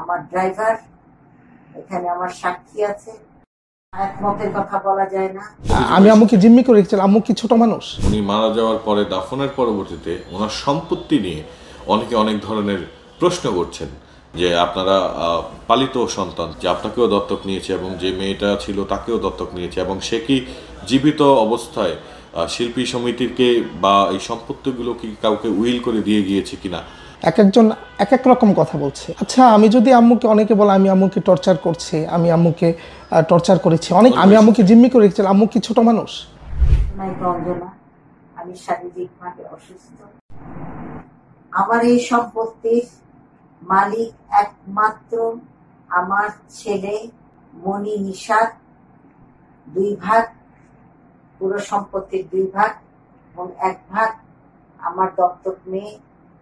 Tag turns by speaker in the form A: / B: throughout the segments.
A: আমার ড্রাইভার, এখানে আমার সাক্ষী আছে। একমতের কথা বলা যায় না।
B: আমি আম্মুকে জিম্মি করে রেখেছিলাম। আম্মু কি ছোট মানুষ?
C: উনি মারা যাওয়ার পরে দাফনের পরবর্তীতে ওনার সম্পত্তি নিয়ে অনেকে অনেক ধরনের প্রশ্ন করছেন যে আপনারা পালিত সন্তান, যে আপনাকেও দত্তক নিয়েছে এবং যে মেয়েটা ছিল তাকেও দত্তক নিয়েছে, এবং সে কি জীবিত অবস্থায় শিল্পী সমিতিকে বা এই সম্পত্তিগুলো কি কাউকে উইল করে দিয়ে গিয়েছে কিনা।
B: এক একজন এক এক রকম কথা বলছে। আচ্ছা, আমি যদি আম্মুকে, অনেকে বলে আমি আম্মুকে টর্চার করছি, আমি আম্মুকে টর্চার করেছি, আমি আম্মুকে জিম্মি করে রেখেছিলাম। আম্মু কি ছোট মানুষ?
A: আমি শারীরিকভাবে অসুস্থ। আমার এই সম্পত্তির মালিক একমাত্র আমার ছেলে মনি নিশাত। 2 ভাগ, পুরো সম্পত্তির 2 ভাগ, এবং 1 ভাগ আমার দত্তক মেয়ে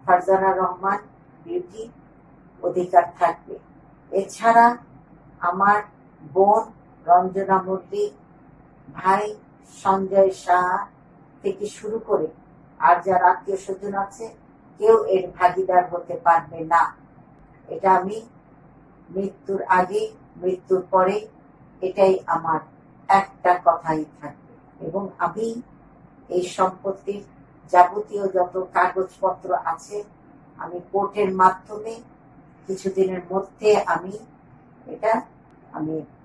A: ফারজানা রহমান বিউটি অধিকার থাকবে। এছাড়া আমার বোন রঞ্জনা মল্লিক, ভাই সঞ্জয় শাহ থেকে শুরু করে আর যারা আত্মীয় স্বজন আছে কেউ এর ভাগিদার হতে পারবে না। এটা আমি মৃত্যুর আগে, মৃত্যুর পরে এটাই আমার একটা কথাই থাকবে। এবং আমি এই সম্পত্তির যাবতীয় যত কাগজপত্র আছে আমি কোর্টের মাধ্যমে কিছুদিনের মধ্যে আমি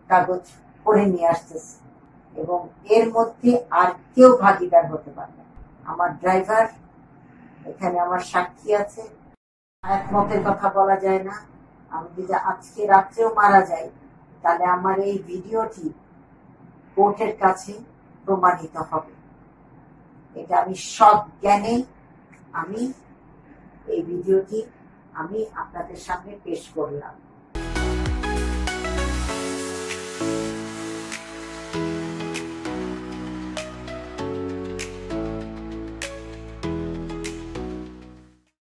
A: কাগজ করে নিয়ে আসতেছি, এবং এর মধ্যে আর কেউ ভাগিদার হতে পারবে। আমার ড্রাইভার, এখানে আমার সাক্ষী আছে। একমতের কথা বলা যায় না। আমি যদি আজকে রাত্রেও মারা যাই তাহলে আমার এই ভিডিওটি কোর্টের কাছে প্রমাণিত হবে। এটা আমি সব জ্ঞানে আমি এই ভিডিওটি আমি আপনাদের সামনে পেশ করলাম।